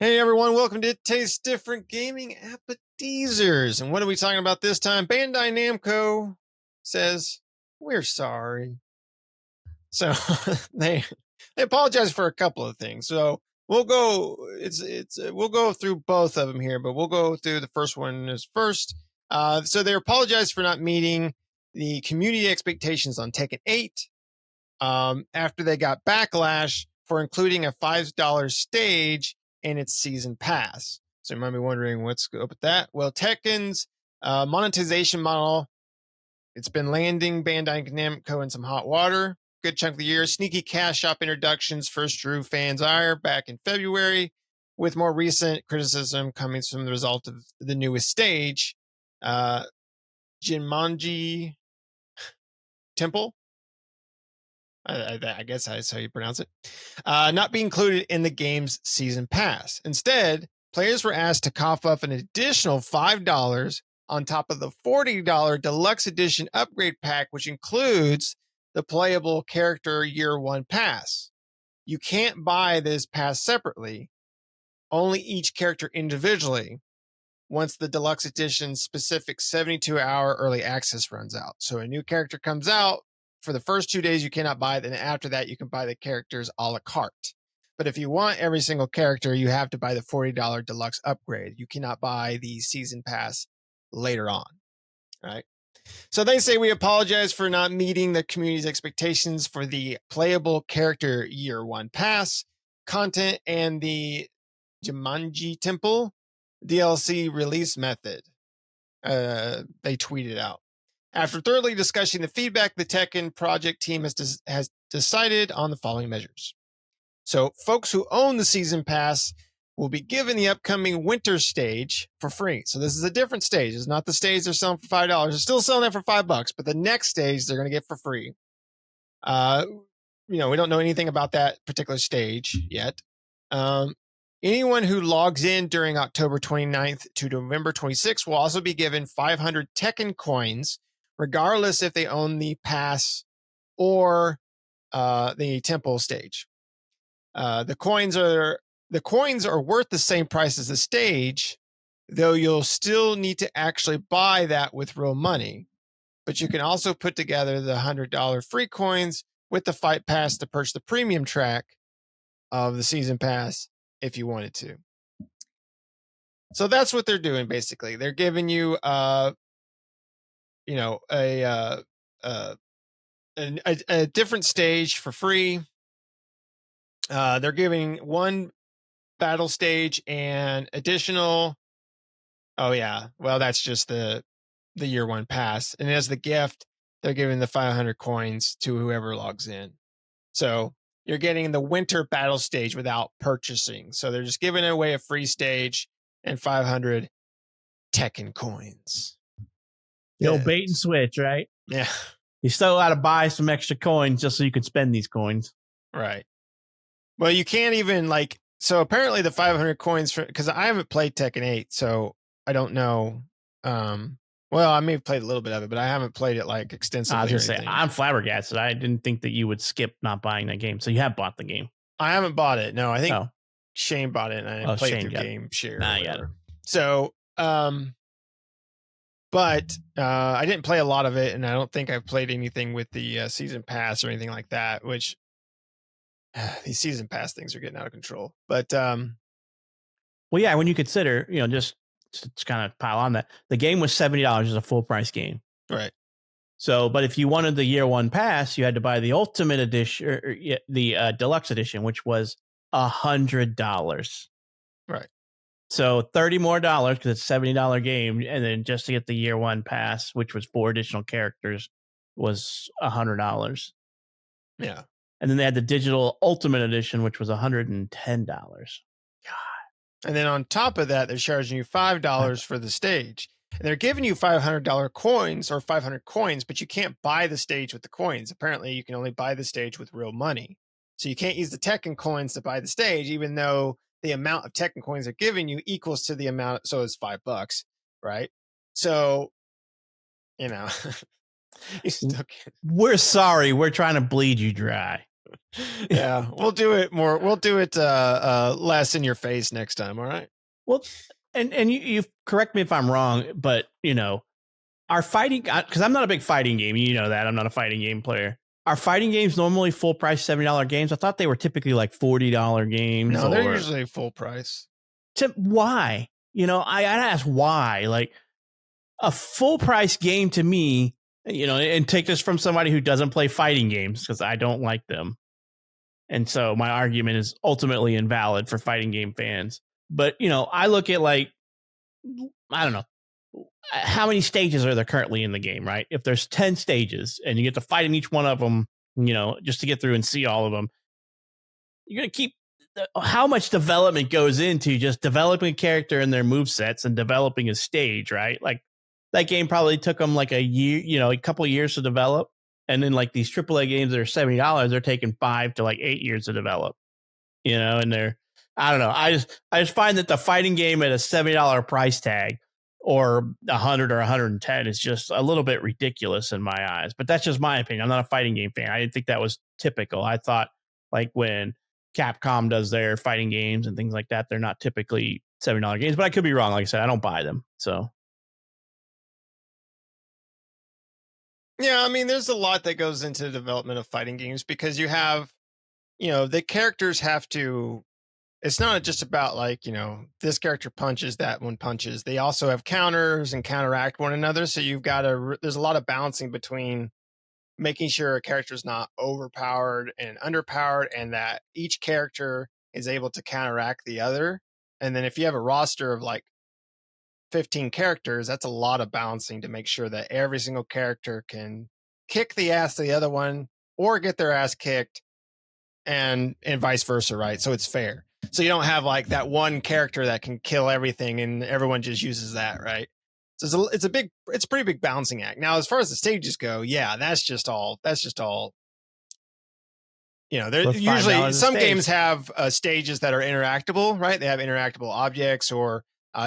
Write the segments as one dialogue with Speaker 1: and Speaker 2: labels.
Speaker 1: Hey everyone, welcome to It Tastes Different Gaming Appetizers. And what are we talking about this time? Bandai Namco says, we're sorry. So they apologize for a couple of things. So we'll go we'll go through both of them here, but we'll go through the first one as first. So they apologize for not meeting the community expectations on Tekken 8 after they got backlash for including a $5 stage in its season pass. So you might be wondering what's up with that. Well, Tekken's monetization model, it's been landing Bandai Namco in some hot water. Good chunk of the year. Sneaky cash shop introductions first drew fans' ire back in February, with more recent criticism coming from the result of the newest stage, Jinmonji Temple. I guess that's how you pronounce it, not be included in the game's season pass. Instead, players were asked to cough up an additional $5 on top of the $40 deluxe edition upgrade pack, which includes the playable character year one pass. You can't buy this pass separately, only each character individually, once the deluxe edition specific 72-hour early access runs out. So a new character comes out, for the first 2 days, you cannot buy it. And after that, you can buy the characters a la carte. But if you want every single character, you have to buy the $40 deluxe upgrade. You cannot buy the season pass later on. All right. So they say we apologize for not meeting the community's expectations for the playable character year one pass content and the Jumanji Temple DLC release method. They tweeted out. After thoroughly discussing the feedback, the Tekken project team has decided on the following measures. So folks who own the season pass will be given the upcoming winter stage for free. So this is a different stage. It's not the stage they're selling for $5. They're still selling it for $5, but the next stage they're going to get for free. We don't know anything about that particular stage yet. Anyone who logs in during October 29th to November 26th will also be given 500 Tekken coins, regardless if they own the pass or the temple stage. The coins are worth the same price as the stage, though you'll still need to actually buy that with real money. But you can also put together the $100 free coins with the fight pass to purchase the premium track of the season pass if you wanted to. So that's what they're doing basically. They're giving you a different stage for free. They're giving one battle stage and additional. Oh yeah, well that's just the year one pass, and as the gift, they're giving the 500 coins to whoever logs in. So you're getting the winter battle stage without purchasing. So they're just giving away a free stage and 500 Tekken coins.
Speaker 2: The old bait and switch, right?
Speaker 1: Yeah.
Speaker 2: You still got to buy some extra coins just so you can spend these coins.
Speaker 1: Right. Well, you can't even so apparently the 500 coins because I haven't played Tekken 8, so I don't know. Well, I may have played a little bit of it, but I haven't played it extensively.
Speaker 2: I was going to say, I'm flabbergasted. I didn't think that you would skip not buying that game. So you have bought the game.
Speaker 1: I haven't bought it. No, I think Shane bought it and I played through Game Share.
Speaker 2: Nah, I got it.
Speaker 1: So, but I didn't play a lot of it, and I don't think I've played anything with the season pass or anything like that, which these season pass things are getting out of control. But
Speaker 2: well, yeah, when you consider, just to kind of pile on that, the game was $70 as a full price game.
Speaker 1: Right.
Speaker 2: So, but if you wanted the year one pass, you had to buy the ultimate edition, or the deluxe edition, which was $100.
Speaker 1: Right.
Speaker 2: So $30 more because it's a $70 game, and then just to get the year one pass, which was 4 additional characters, was $100.
Speaker 1: Yeah.
Speaker 2: And then they had the digital ultimate edition, which was $110. God.
Speaker 1: And then on top of that, they're charging you $5 for the stage. And they're giving you $500 coins or 500 coins, but you can't buy the stage with the coins. Apparently, you can only buy the stage with real money. So you can't use the Tekken coins to buy the stage, even though the amount of Tekken coins they're giving you equals to the amount. So it's $5, right? So, you still can't.
Speaker 2: We're sorry. We're trying to bleed you dry.
Speaker 1: Yeah, we'll do it more. We'll do it less in your face next time. All right.
Speaker 2: Well, and you correct me if I'm wrong, but our fighting, because I'm not a big fighting game. You know that I'm not a fighting game player. Are fighting games normally full price $70 games? I thought they were typically like $40 games.
Speaker 1: No, they're
Speaker 2: or
Speaker 1: usually full price.
Speaker 2: why? I ask why. Like a full price game to me, and take this from somebody who doesn't play fighting games because I don't like them. And so my argument is ultimately invalid for fighting game fans. But, I look at like, I don't know, how many stages are there currently in the game, right? If there's 10 stages and you get to fight in each one of them, just to get through and see all of them, you're going to keep how much development goes into just developing a character and their move sets and developing a stage, right? Like that game probably took them like a year, a couple of years to develop. And then like these AAA games that are $70, they're taking 5 to like 8 years to develop, and they're, I don't know. I just find that the fighting game at a $70 price tag or 100 or 110 is just a little bit ridiculous in my eyes. But that's just my opinion. I'm not a fighting game fan. I didn't think that was typical. I thought like when Capcom does their fighting games and things like that, they're not typically $70 games, but I could be wrong. Like I said, I don't buy them. So
Speaker 1: Yeah, I mean, there's a lot that goes into the development of fighting games because you have, the characters have to. It's not just about like, this character punches, that one punches. They also have counters and counteract one another. So you've got to. There's a lot of balancing between making sure a character is not overpowered and underpowered, and that each character is able to counteract the other. And then if you have a roster of like 15 characters, that's a lot of balancing to make sure that every single character can kick the ass of the other one or get their ass kicked, and vice versa, right? So it's fair. So you don't have like that one character that can kill everything and everyone just uses that, right? So it's a pretty big balancing act. Now, as far as the stages go, yeah, that's just all. There
Speaker 2: with
Speaker 1: usually
Speaker 2: $5 a
Speaker 1: some
Speaker 2: stage.
Speaker 1: games have stages that are interactable, right? They have interactable objects or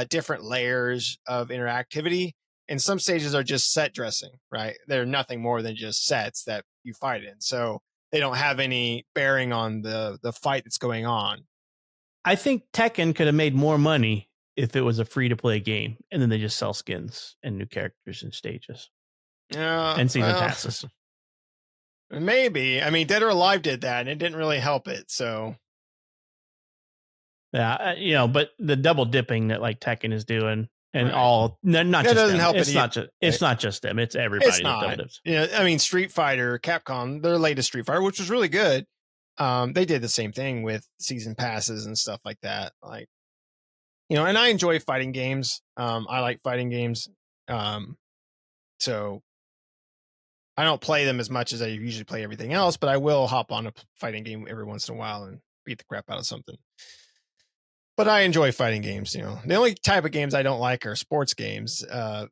Speaker 1: different layers of interactivity. And some stages are just set dressing, right? They're nothing more than just sets that you fight in. So they don't have any bearing on the fight that's going on.
Speaker 2: I think Tekken could have made more money if it was a free to play game, and then they just sell skins and new characters and stages and season passes.
Speaker 1: Maybe. I mean, Dead or Alive did that, and it didn't really help it. So
Speaker 2: yeah, but the double dipping that like Tekken is doing, and all not
Speaker 1: that
Speaker 2: just
Speaker 1: doesn't
Speaker 2: them.
Speaker 1: help
Speaker 2: it's
Speaker 1: it.
Speaker 2: It's not just them. It's everybody
Speaker 1: It's
Speaker 2: that
Speaker 1: not.
Speaker 2: double dips.
Speaker 1: I mean, Street Fighter, Capcom, their latest Street Fighter, which was really good. They did the same thing with season passes and stuff like that. Like, and I enjoy fighting games. I like fighting games. So I don't play them as much as I usually play everything else, but I will hop on a fighting game every once in a while and beat the crap out of something. But I enjoy fighting games. The only type of games I don't like are sports games,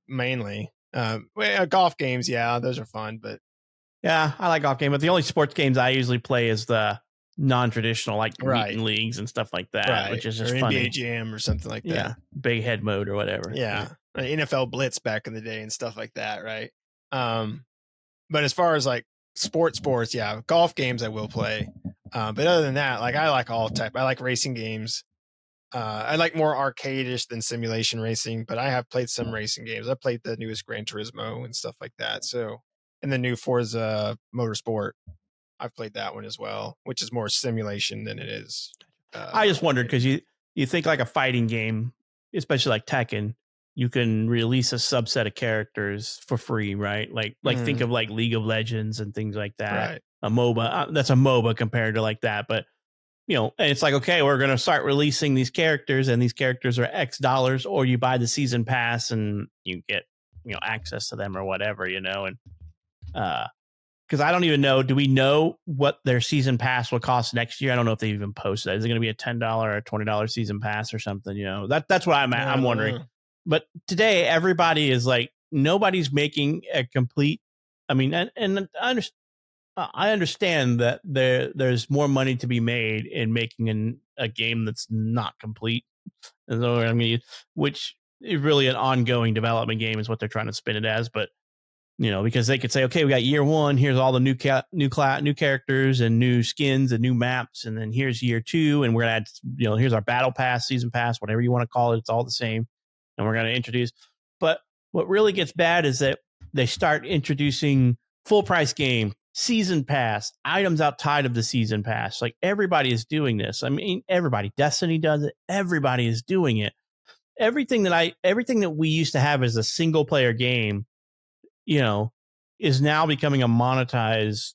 Speaker 1: mainly. Golf games, yeah, those are fun. But
Speaker 2: yeah, I like golf games. But the only sports games I usually play is the non-traditional, like
Speaker 1: right.
Speaker 2: meeting leagues and stuff like that,
Speaker 1: right.
Speaker 2: which is just
Speaker 1: or
Speaker 2: funny.
Speaker 1: NBA Jam or something like that.
Speaker 2: Yeah, big head mode or whatever.
Speaker 1: Yeah, NFL Blitz back in the day and stuff like that, right? But as far as like sports, yeah, golf games I will play. But other than that, like I like all type. I like racing games. I like more arcade-ish than simulation racing, but I have played some racing games. I played the newest Gran Turismo and stuff like that. So, and the new Forza Motorsport, I've played that one as well, which is more simulation than it is.
Speaker 2: I just wondered because you think like a fighting game, especially like Tekken, you can release a subset of characters for free, right? Like think of like League of Legends and things like that.
Speaker 1: Right.
Speaker 2: A MOBA, that's a MOBA compared to like that, but and it's like, okay, we're going to start releasing these characters, and these characters are X dollars, or you buy the season pass and you get access to them or whatever, and because I don't even know. Do we know what their season pass will cost next year? I don't know if they even posted that. Is it going to be a $10 or $20 season pass or something? That's what I'm wondering. But today, everybody is like, nobody's making a complete. I mean, and I understand that there's more money to be made in making a game that's not complete. And so, I mean, which is really an ongoing development game is what they're trying to spin it as. But because they could say, okay, we got year one. Here's all the new characters and new skins and new maps. And then here's year two. And we're going to add, here's our battle pass, season pass, whatever you want to call it. It's all the same. And we're going to introduce. But what really gets bad is that they start introducing full price game, season pass, items outside of the season pass. Like everybody is doing this. I mean, everybody, Destiny does it. Everybody is doing it. Everything that we used to have as a single player game, is now becoming a monetized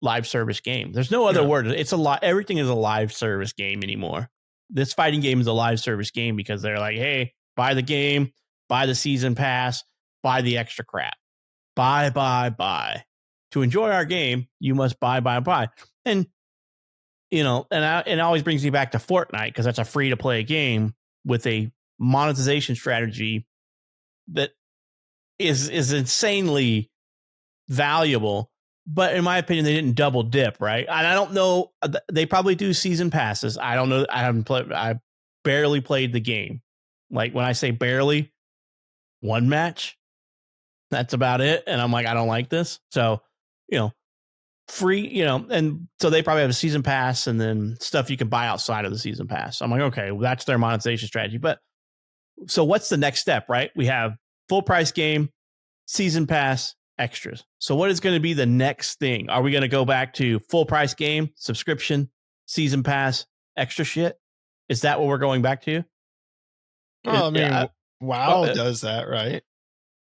Speaker 2: live service game. There's no other word. It's a lot. Everything is a live service game anymore. This fighting game is a live service game because they're like, hey, buy the game, buy the season pass, buy the extra crap, buy. To enjoy our game, you must buy. And, it always brings me back to Fortnite because that's a free to play game with a monetization strategy that is insanely valuable, but in my opinion, they didn't double dip, right? And I don't know. They probably do season passes. I don't know. I barely played the game. Like when I say barely, one match, that's about it. And I'm like, I don't like this. So, free, and so they probably have a season pass and then stuff you can buy outside of the season pass. So I'm like, okay, well, that's their monetization strategy. But so what's the next step, right? We have full price game, season pass, extras. So what is going to be the next thing? Are we going to go back to full price game, subscription, season pass, extra shit? Is that what we're going back to?
Speaker 1: Well, I mean, WoW does that, right?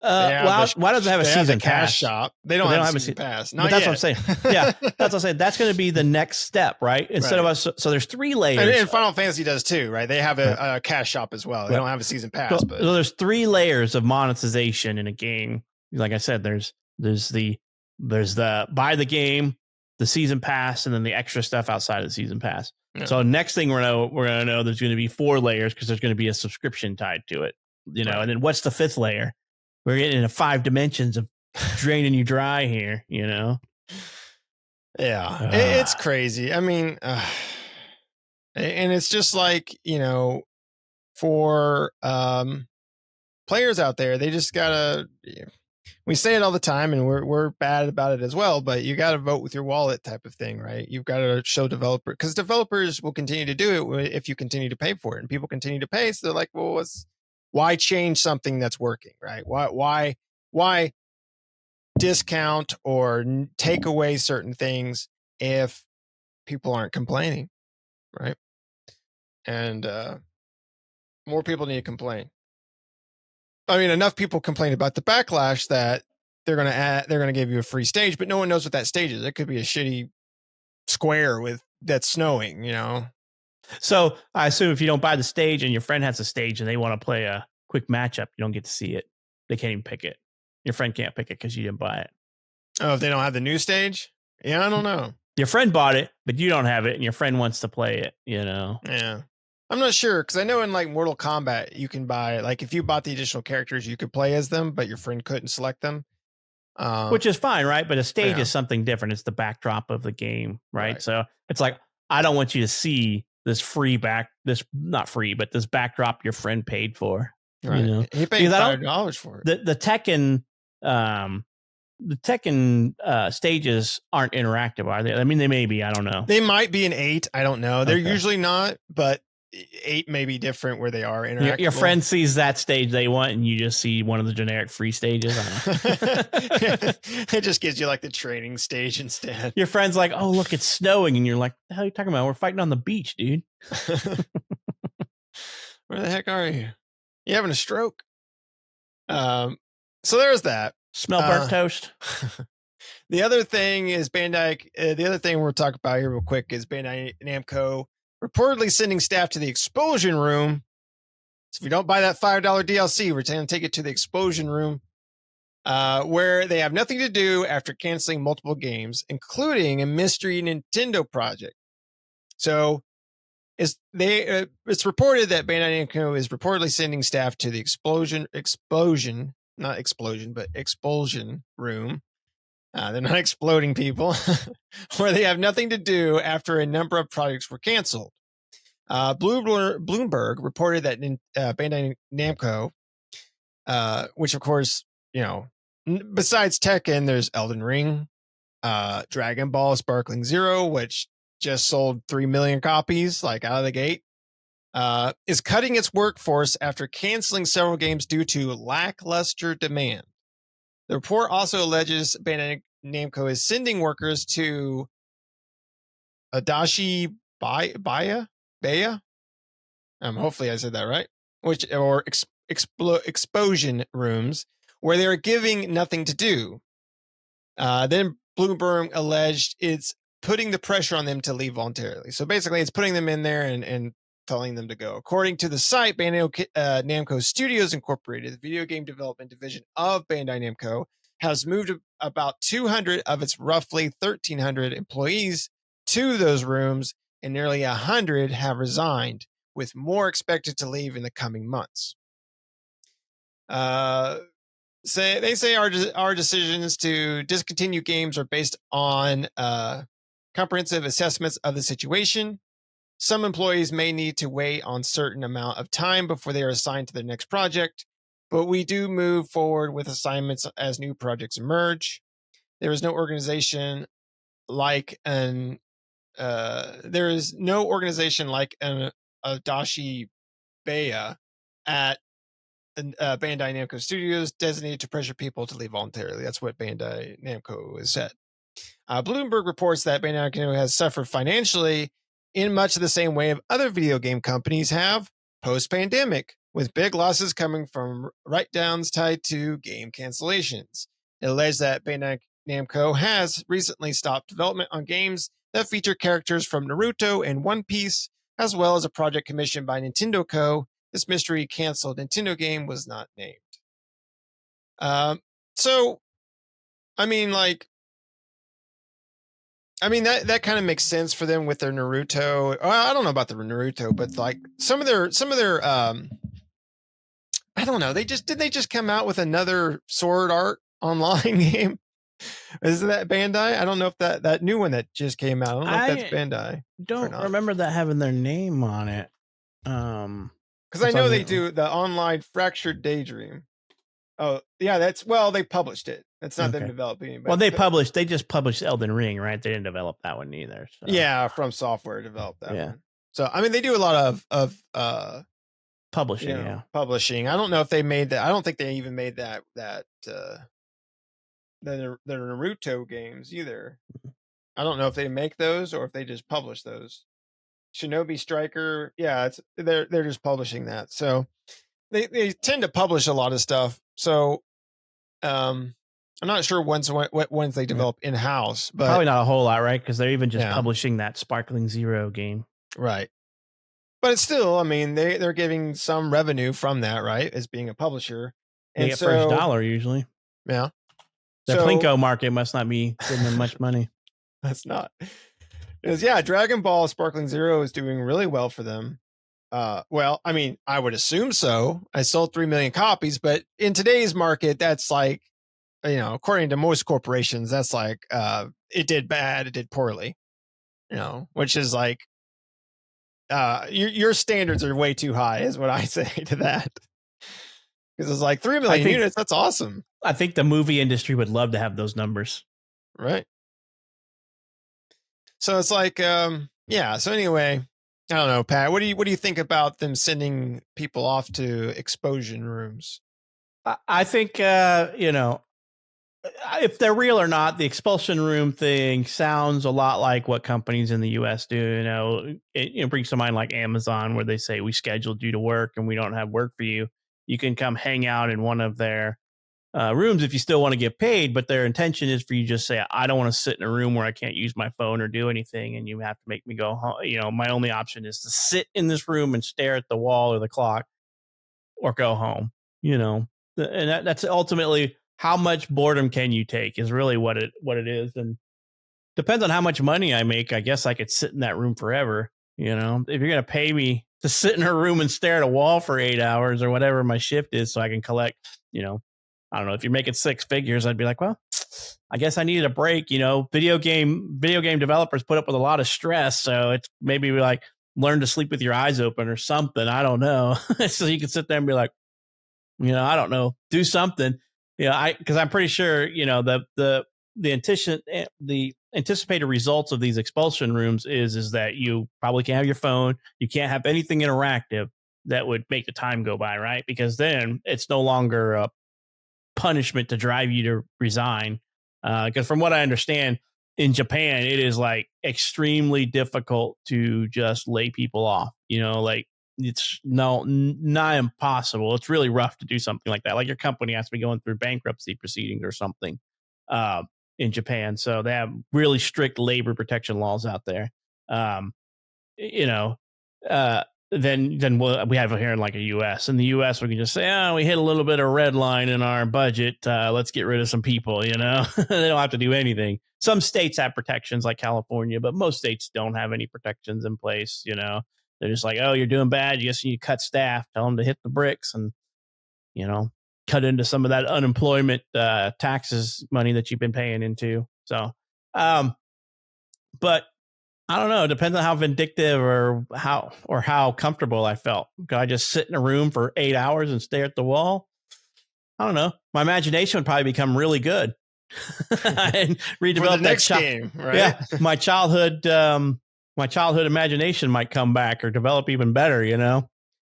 Speaker 2: WoW doesn't have a season
Speaker 1: cash
Speaker 2: pass
Speaker 1: shop. They don't have a season pass.
Speaker 2: But that's what I'm saying. Yeah, that's what I'm saying. That's going to be the next step, right? Instead of us. So there's 3 layers.
Speaker 1: And Final Fantasy does too, right? They have a cash shop as well. They don't have a season pass.
Speaker 2: So there's 3 layers of monetization in a game. Like I said, there's the buy the game, the season pass, and then the extra stuff outside of the season pass. Yeah. So next thing we're gonna know there's going to be 4 layers because there's going to be a subscription tied to it. Right. And then what's the 5th layer? We're getting into 5 dimensions of draining you dry here, Yeah,
Speaker 1: it's crazy. I mean, and it's just like, for players out there, they just gotta. We say it all the time, and we're bad about it as well. But you got to vote with your wallet, type of thing, right? You've got to show developer because developers will continue to do it if you continue to pay for it, and people continue to pay. So they're like, well, why change something that's working, right? Why discount or take away certain things if people aren't complaining, right? And more people need to complain. I mean, enough people complain about the Backlash that they're gonna give you a free stage, but no one knows what that stage is. It could be a shitty square that's snowing,
Speaker 2: So I assume if you don't buy the stage and your friend has a stage and they want to play a quick matchup, you don't get to see it. They can't even pick it. Your friend can't pick it because you didn't buy it.
Speaker 1: Oh, if they don't have the new stage? Yeah, I don't know.
Speaker 2: Your friend bought it, but you don't have it, and your friend wants to play it,
Speaker 1: Yeah. I'm not sure, because I know in like Mortal Kombat, you can buy, like if you bought the additional characters, you could play as them, but your friend couldn't select them.
Speaker 2: Which is fine, right? But a stage is something different. It's the backdrop of the game, right? So it's like, I don't want you to see this not free, but this backdrop your friend paid for.
Speaker 1: Right. He paid $5 for it.
Speaker 2: The Tekken stages aren't interactive, are they? I mean, they may be. I don't know.
Speaker 1: They might be an 8. I don't know. They're usually not, but 8 may be different where they are interactive.
Speaker 2: Your friend sees that stage they want, and you just see one of the generic free stages.
Speaker 1: It just gives you like the training stage instead.
Speaker 2: Your friend's like, "Oh, look, it's snowing," and you're like, "The hell are you talking about? We're fighting on the beach, dude."
Speaker 1: Where the heck are you? You having a stroke? So there's that.
Speaker 2: Smell burnt toast.
Speaker 1: The other thing is Bandai. The other thing we're talking about here real quick is Bandai Namco reportedly sending staff to the Explosion Room. So if you don't buy that $5 DLC, we're going to take it to the Explosion Room, where they have nothing to do after canceling multiple games, including a mystery Nintendo project. So it's reported that Bandai Namco is reportedly sending staff to the Explosion Room. They're not exploding people, where they have nothing to do after a number of projects were canceled. Bloomberg reported that Bandai Namco, which of course, not Besides Tekken, there's Elden Ring, Dragon Ball Sparkling Zero, which just sold 3 million copies, like out of the gate. Is cutting its workforce after canceling several games due to lackluster demand. The report also alleges Bandai Namco is sending workers to Adachi Baya? Hopefully I said that right. Explosion rooms where they are giving nothing to do. Then Bloomberg alleged it's putting the pressure on them to leave voluntarily. So basically, it's putting them in there and telling them to go. According to the site, Bandai Namco Studios Incorporated, the video game development division of Bandai Namco, has moved about 200 of its roughly 1,300 employees to those rooms, and nearly 100 have resigned, with more expected to leave in the coming months. They say our decisions to discontinue games are based on comprehensive assessments of the situation. Some employees may need to wait on certain amount of time before they are assigned to their next project, but we do move forward with assignments as new projects emerge. There is no organization like an Adachi Baya at Bandai Namco Studios designated to pressure people to leave voluntarily. That's what Bandai Namco has said. Bloomberg reports that Bandai Namco has suffered financially in much of the same way of other video game companies have post-pandemic, with big losses coming from write-downs tied to game cancellations. It alleged that Bandai Namco has recently stopped development on games that feature characters from Naruto and One Piece, as well as a project commissioned by Nintendo Co. This mystery canceled Nintendo game was not named. So, that kind of makes sense for them with their Naruto. I don't know about the Naruto, but like some of their I don't know. They just come out with another Sword Art online game. Is that Bandai? I don't know if that new one that just came out. I don't know if that's Bandai.
Speaker 2: Don't remember that having their name on it.
Speaker 1: Because I know they do the online Fractured Daydream. Oh, yeah, they published it. It's not them developing it.
Speaker 2: Well, they just published Elden Ring, right? They didn't develop that one either. So.
Speaker 1: Yeah, From Software developed that one. So, they do a lot of
Speaker 2: publishing,
Speaker 1: publishing. I don't know if they made that. I don't think they even made that the Naruto games either. I don't know if they make those or if they just publish those. Shinobi Striker, they're just publishing that. So they tend to publish a lot of stuff. So I'm not sure what ones they develop in house, but
Speaker 2: probably not a whole lot, right? Because they're even just publishing that Sparkling Zero game,
Speaker 1: right? But it's still, they're getting some revenue from that, right? As being a publisher,
Speaker 2: they get first dollar usually.
Speaker 1: Yeah,
Speaker 2: the Plinko market must not be giving them much money.
Speaker 1: That's not. Because Dragon Ball Sparkling Zero is doing really well for them. Well, I would assume so. I sold 3 million copies, but in today's market, that's like, according to most corporations, that's like, it did bad, it did poorly, which is like, your standards are way too high, is what I say to that. Because it's like 3 million units, that's awesome.
Speaker 2: I think the movie industry would love to have those numbers.
Speaker 1: Right. So it's like, so anyway, I don't know, Pat, what do you think about them sending people off to explosion rooms?
Speaker 2: I think, if they're real or not, the expulsion room thing sounds a lot like what companies in the US do. It brings to mind like Amazon, where they say, we scheduled you to work and we don't have work for you. You can come hang out in one of their rooms if you still want to get paid, but their intention is for you to just say, I don't want to sit in a room where I can't use my phone or do anything, and you have to make me go home. My only option is to sit in this room and stare at the wall or the clock or go home, and that's ultimately how much boredom can you take is really what it is. And depends on how much money I make. I guess I could sit in that room forever. If you're going to pay me to sit in a room and stare at a wall for 8 hours or whatever my shift is, so I can collect, I don't know, if you're making 6 figures, I'd be like, well, I guess I needed a break. Video game developers put up with a lot of stress. So it's maybe like learn to sleep with your eyes open or something. I don't know. So you can sit there and be like, I don't know, do something. because I'm pretty sure, the anticipated results of these expulsion rooms is that you probably can't have your phone, you can't have anything interactive that would make the time go by, right? Because then it's no longer a punishment to drive you to resign. Because from what I understand, in Japan, it is like extremely difficult to just lay people off. Like it's not impossible. It's really rough to do something like that. Like your company has to be going through bankruptcy proceedings or something in Japan. So they have really strict labor protection laws out there. Um, you know, uh, than we have here in like a U.S. In the U.S., we can just say, "Oh, we hit a little bit of red line in our budget. Let's get rid of some people." They don't have to do anything. Some states have protections, like California, but most states don't have any protections in place. They're just like, "Oh, you're doing bad. You just need to cut staff. Tell them to hit the bricks and cut into some of that unemployment taxes money that you've been paying into." So, but I don't know. It depends on how vindictive or how comfortable I felt. Could I just sit in a room for 8 hours and stare at the wall? I don't know. My imagination would probably become really good and redevelop
Speaker 1: for the next game, right?
Speaker 2: Yeah, my childhood imagination might come back or develop even better.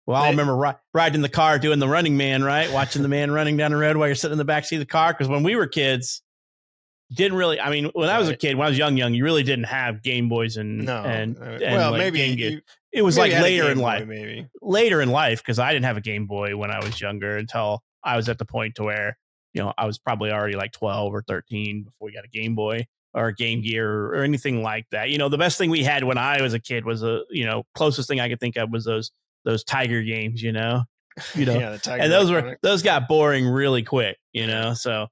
Speaker 2: Well, I remember riding in the car doing the Running Man, right? Watching the man running down the road while you're sitting in the backseat of the car. Because when we were kids, didn't really. I mean, when I was a kid, when I was young, you really didn't have Game Boys and
Speaker 1: well,
Speaker 2: like
Speaker 1: maybe
Speaker 2: it was like later in
Speaker 1: Boy,
Speaker 2: life.
Speaker 1: maybe
Speaker 2: later in life, because I didn't have a Game Boy when I was younger until I was at the point to where I was probably already like 12 or 13 before we got a Game Boy or a Game Gear or anything like that. The best thing we had when I was a kid was closest thing I could think of was those Tiger games. Yeah,
Speaker 1: the Tiger,
Speaker 2: and those got boring really quick. So.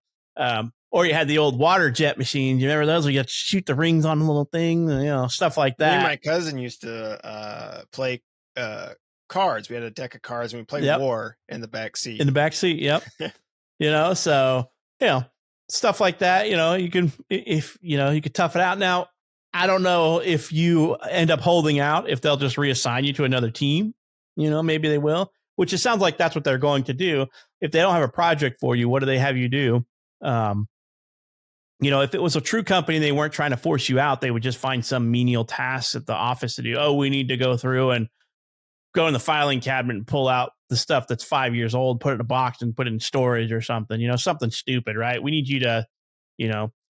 Speaker 2: Or you had the old water jet machines. You remember those where you had to shoot the rings on the little thing, stuff like that.
Speaker 1: Me and my cousin used to play cards. We had a deck of cards and we played war in the back seat.
Speaker 2: Yep. So stuff like that. You can you could tough it out. Now, I don't know if you end up holding out, if they'll just reassign you to another team. Maybe they will. Which it sounds like that's what they're going to do. If they don't have a project for you, what do they have you do? If it was a true company, they weren't trying to force you out. They would just find some menial tasks at the office to do. Oh, we need to go through and go in the filing cabinet and pull out the stuff that's 5 years old, put it in a box and put it in storage or something, something stupid, right? We need you to,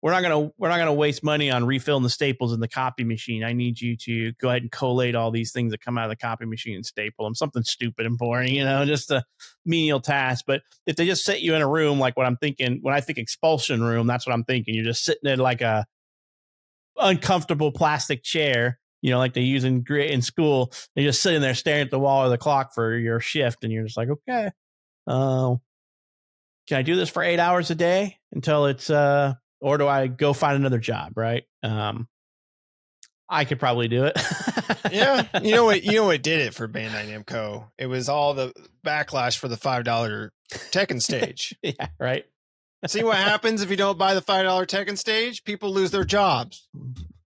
Speaker 2: we're not going to waste money on refilling the staples in the copy machine. I need you to go ahead and collate all these things that come out of the copy machine and staple them. Something stupid and boring, just a menial task. But if they just sit you in a room, like what I'm thinking, when I think expulsion room, that's what I'm thinking. You're just sitting in like a uncomfortable plastic chair, like they use in school. You're just sitting there staring at the wall or the clock for your shift. And you're just like, okay, can I do this for 8 hours a day until it's, or do I go find another job? Right. I could probably do it.
Speaker 1: Yeah. You know what did it for Bandai Namco? It was all the backlash for the $5 Tekken stage.
Speaker 2: Yeah. Right.
Speaker 1: See what happens if you don't buy the $5 Tekken stage? People lose their jobs.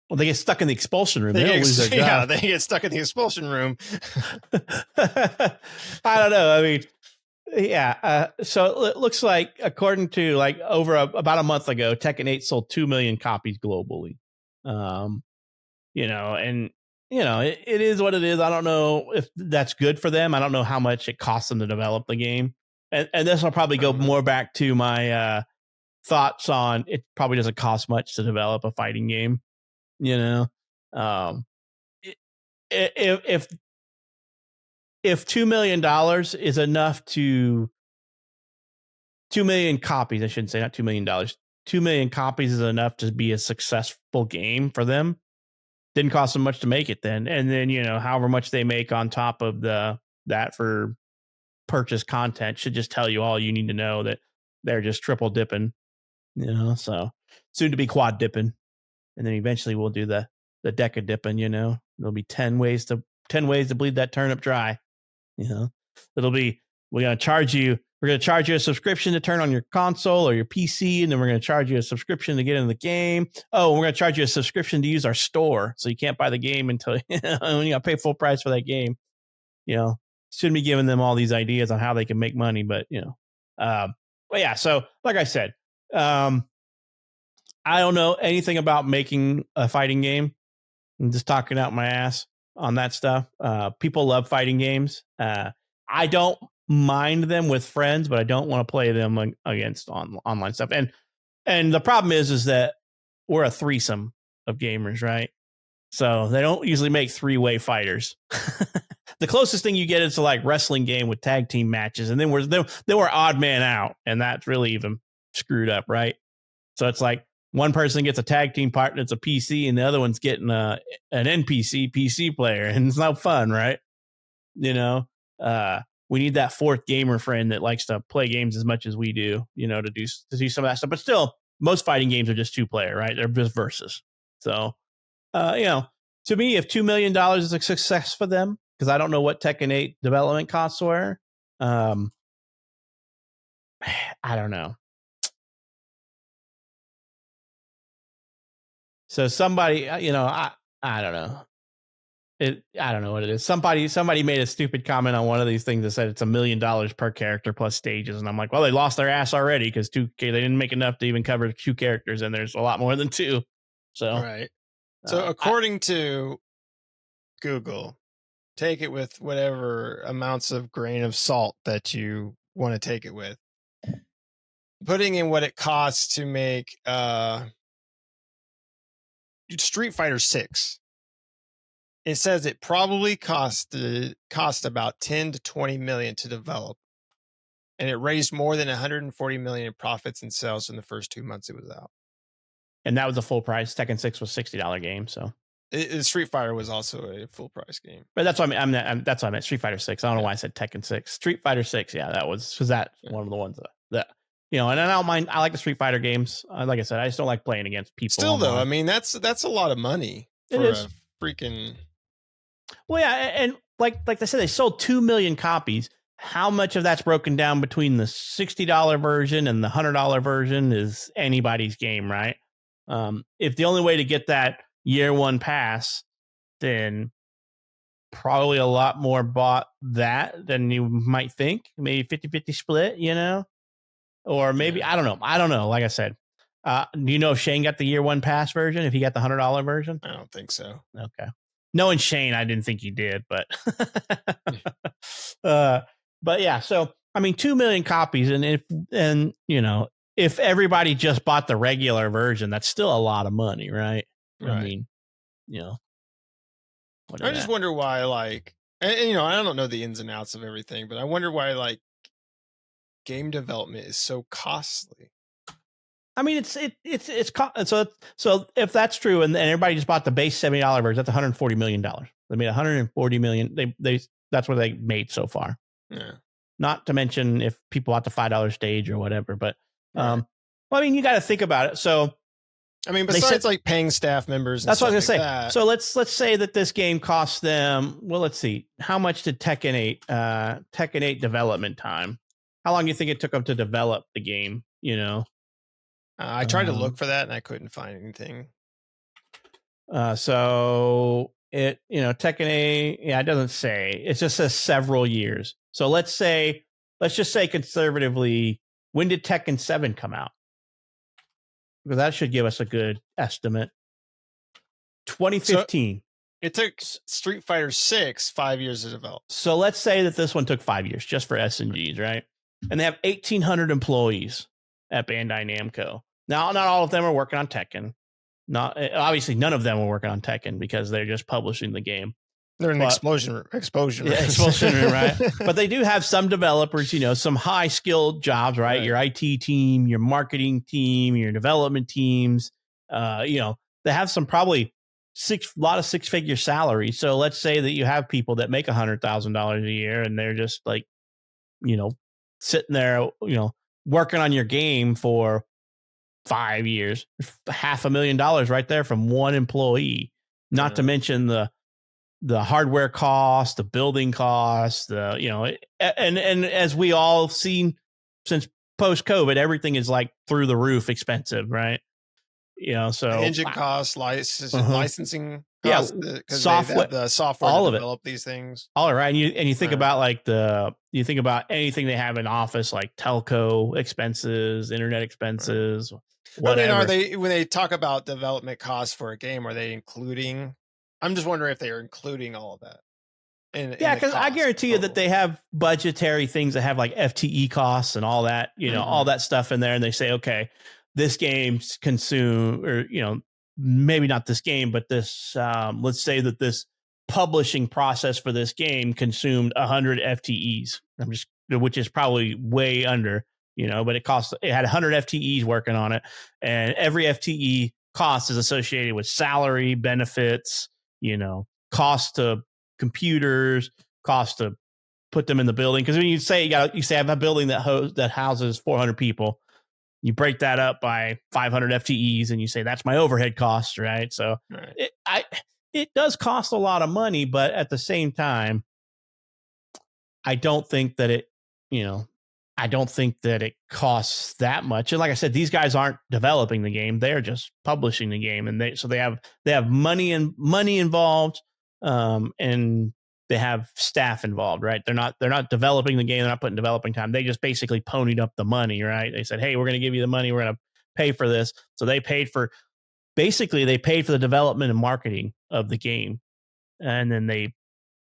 Speaker 2: Well, they get stuck in the expulsion room. They don't lose their job.
Speaker 1: Yeah, they get stuck in the expulsion room.
Speaker 2: I don't know. I mean, yeah. So it looks like, according to like about a month ago, Tekken 8 sold 2 million copies globally. And it is what it is. I don't know if that's good for them. I don't know how much it costs them to develop the game. And this will probably go more back to my thoughts on it. Probably doesn't cost much to develop a fighting game. If $2 million is enough to 2 million copies, I shouldn't say not $2 million. 2 million copies is enough to be a successful game for them. Didn't cost them much to make it then. And then, however much they make on top of that for purchase content should just tell you all you need to know, that they're just triple dipping, so soon to be quad dipping. And then eventually we'll do the deca dipping, there'll be 10 ways to bleed that turnip dry. It'll be, we're going to charge you a subscription to turn on your console or your PC, and then we're going to charge you a subscription to get into the game. Oh, we're going to charge you a subscription to use our store, so you can't buy the game until you got to pay full price for that game. Shouldn't be giving them all these ideas on how they can make money, but But yeah, so like I said, I don't know anything about making a fighting game. I'm just talking out my ass on that stuff. People love fighting games. I don't mind them with friends, but I don't want to play them against online stuff. And the problem is that we're a threesome of gamers, right? So they don't usually make 3-way fighters. The closest thing you get is to like wrestling game with tag team matches, and then we're odd man out, and that's really even screwed up, right? So it's like one person gets a tag team partner, it's a PC, and the other one's getting an NPC PC player, and it's no fun, right? You know, we need that fourth gamer friend that likes to play games as much as we do, to do some of that stuff. But still, most fighting games are just 2-player, right? They're just versus. So, to me, if $2 million is a success for them, because I don't know what Tekken 8 development costs were, I don't know. So somebody, I don't know. I don't know what it is. Somebody made a stupid comment on one of these things that said it's $1 million per character plus stages, and I'm like, well, they lost their ass already because they didn't make enough to even cover 2 characters, and there's a lot more than 2. So
Speaker 1: right. So according to Google, take it with whatever amounts of grain of salt that you want to take it with. Putting in what it costs to make Street Fighter 6. It says it probably cost about 10 to 20 million to develop, and it raised more than 140 million in profits and sales in the first 2 months it was out.
Speaker 2: And that was the full price. Tekken 6 was $60 game, so
Speaker 1: Street Fighter was also a full price game.
Speaker 2: But that's what I mean. That's what I meant. Street Fighter 6. I don't know why I said Tekken 6. Street Fighter 6. Yeah, that was one of the ones that and I don't mind. I like the Street Fighter games. Like I said, I just don't like playing against people.
Speaker 1: Still, though, I mean that's a lot of money for a freaking.
Speaker 2: Well, yeah, and like they said, they sold 2 million copies. How much of that's broken down between the $60 version and the $100 version is anybody's game, right? If the only way to get that year one pass, then probably a lot more bought that than you might think. Maybe 50-50 split, or maybe I don't know. Like I said, do you know if Shane got the year one pass version? If he got the $100 version?
Speaker 1: I don't think so.
Speaker 2: Okay. Knowing Shane, I didn't think he did, but but yeah. So I mean, 2 million copies, and if everybody just bought the regular version, that's still a lot of money, right? I mean,
Speaker 1: I just wonder why, like, and I don't know the ins and outs of everything, but I wonder why, like, game development is so costly.
Speaker 2: I mean, so if that's true, and everybody just bought the base $70 version, that's $140 million. They made $140 million. They that's what they made so far.
Speaker 1: Yeah.
Speaker 2: Not to mention if people bought the $5 stage or whatever, but well, I mean, you got to think about it. So,
Speaker 1: I mean, besides like paying staff members, and
Speaker 2: that's what I was
Speaker 1: like
Speaker 2: gonna say.
Speaker 1: That.
Speaker 2: So let's say that this game cost them. Well, let's see, how much did Tekken 8 development time? How long do you think it took them to develop the game?
Speaker 1: I tried to look for that and I couldn't find anything.
Speaker 2: So it, Tekken 8, it doesn't say. It just says several years. So let's just say conservatively, when did Tekken 7 come out? Because that should give us a good estimate. 2015.
Speaker 1: So it took Street Fighter 6 5 years to develop.
Speaker 2: So let's say that this one took 5 years just for S&Gs, right? And they have 1,800 employees at Bandai Namco. Now, not all of them are working on Tekken. Obviously, none of them are working on Tekken because they're just publishing the game.
Speaker 1: They're in explosion room,
Speaker 2: right? But they do have some developers, some high skilled jobs, right? Your IT team, your marketing team, your development teams. They have some probably a lot of 6-figure salaries. So let's say that you have people that make $100,000 a year, and they're just like, sitting there, working on your game for 5 years, $500,000 right there from one employee. Not to mention the hardware cost, the building cost, and as we all seen since post-COVID, everything is like through the roof expensive, right? So
Speaker 1: engine costs, licensing cost because they have the software
Speaker 2: all
Speaker 1: to
Speaker 2: of it.
Speaker 1: develop these things.
Speaker 2: All right, and you think about like you think about anything they have in office, like telco expenses, internet expenses, whatever.
Speaker 1: I mean, are they, when they talk about development costs for a game, are they including? I'm just wondering if they are including all of that.
Speaker 2: Yeah, because I guarantee you that they have budgetary things that have like FTE costs and all that, all that stuff in there, and they say, okay, this game's consume, or maybe not this game, but this, let's say that this publishing process for this game consumed 100 FTEs. Which is probably way under, but it had 100 FTEs working on it, and every FTE cost is associated with salary, benefits, cost to computers, cost to put them in the building. Because when you say I have a building that houses 400 people, you break that up by 500 FTEs, and you say that's my overhead cost, right? So it does cost a lot of money, but at the same time, I don't think that it costs that much. And like I said, these guys aren't developing the game; they're just publishing the game, and they have money involved, and they have staff involved, right? They're not developing the game; they're not putting developing time. They just basically ponied up the money, right? They said, "Hey, we're going to give you the money. We're going to pay for this." So they paid for the development and marketing of the game, and then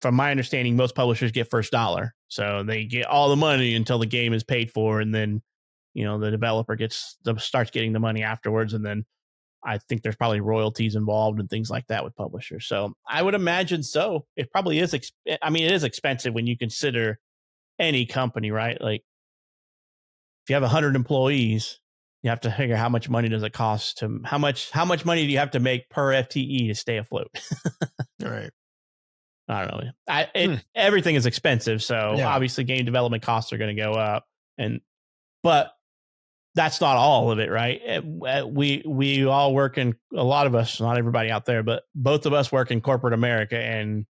Speaker 2: from my understanding, most publishers get first dollar. So they get all the money until the game is paid for. And then, the developer starts getting the money afterwards. And then I think there's probably royalties involved and things like that with publishers. So I would imagine so. It probably is. It is expensive when you consider any company, right? Like if you have 100 employees, you have to figure how much money does it cost how much money do you have to make per FTE to stay afloat?
Speaker 1: All right.
Speaker 2: I don't know. Everything is expensive, so obviously game development costs are going to go up, but that's not all of it, right? We all work in, a lot of us, not everybody out there, but both of us work in corporate America, and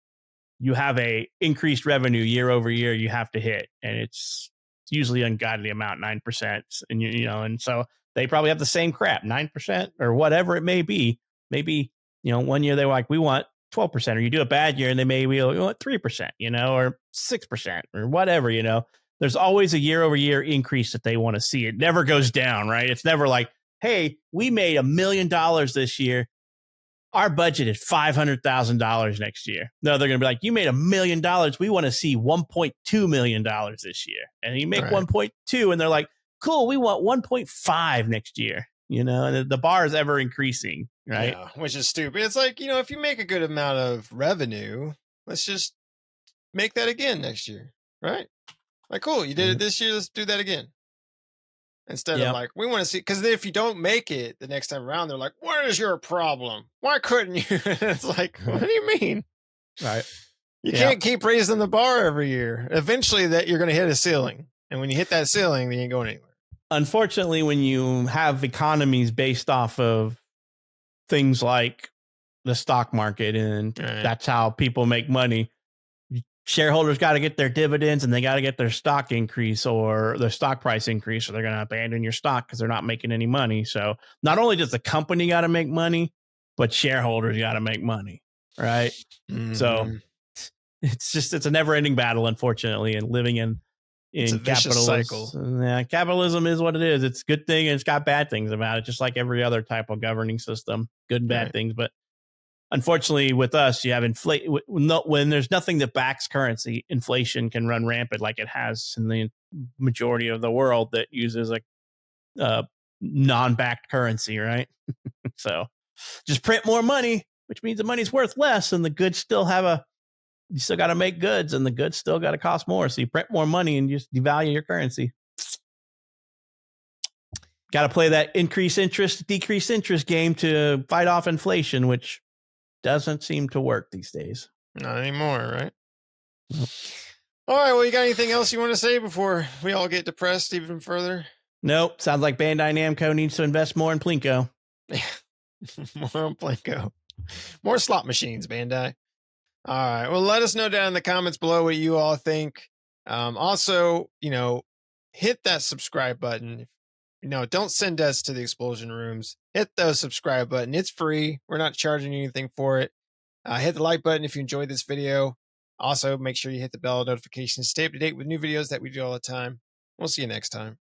Speaker 2: you have a increased revenue year over year you have to hit, and it's usually ungodly amount, 9%, and and so they probably have the same crap, 9% or whatever it may be. Maybe 1 year they were like, we want 12%, or you do a bad year and they may be 3%, or 6% or whatever, there's always a year over year increase that they want to see. It never goes down, right? It's never like, hey, we made $1 million this year. Our budget is $500,000 next year. No, they're going to be like, you made $1 million. We want to see $1.2 million this year. And you make 1.2 and they're like, cool, we want 1.5 next year. And the bar is ever increasing, right?
Speaker 1: Yeah, which is stupid. It's like, if you make a good amount of revenue, let's just make that again next year, right? Like, cool, you did it this year, let's do that again. Instead of like, we want to see, because if you don't make it the next time around, they're like, what is your problem? Why couldn't you? It's like, what do you mean?
Speaker 2: Right.
Speaker 1: You can't keep raising the bar every year. Eventually that you're going to hit a ceiling. And when you hit that ceiling, then you ain't going anywhere.
Speaker 2: Unfortunately, when you have economies based off of things like the stock market, and that's how people make money, shareholders got to get their dividends and they got to get their stock increase or their stock price increase, or they're going to abandon your stock because they're not making any money. So not only does the company got to make money, but shareholders got to make money, right? So it's a never ending battle, unfortunately, and living in capitalism. Yeah, capitalism is what it is. It's a good thing and it's got bad things about it, just like every other type of governing system, good and bad things. But unfortunately, with us, you have when there's nothing that backs currency, inflation can run rampant like it has in the majority of the world that uses a non-backed currency, right? So just print more money, which means the money's worth less, and the goods you still got to make goods, and the goods still got to cost more. So you print more money and you just devalue your currency. Got to play that increase interest, decrease interest game to fight off inflation, which doesn't seem to work these days.
Speaker 1: Not anymore, right? Nope. All right. Well, you got anything else you want to say before we all get depressed even further?
Speaker 2: Nope. Sounds like Bandai Namco needs to invest more in Plinko.
Speaker 1: More on Plinko. More slot machines, Bandai. All right. Well, let us know down in the comments below what you all think. Also, hit that subscribe button. Don't send us to the explosion rooms. Hit the subscribe button. It's free. We're not charging you anything for it. Hit the like button if you enjoyed this video. Also, make sure you hit the bell notifications to stay up to date with new videos that we do all the time. We'll see you next time.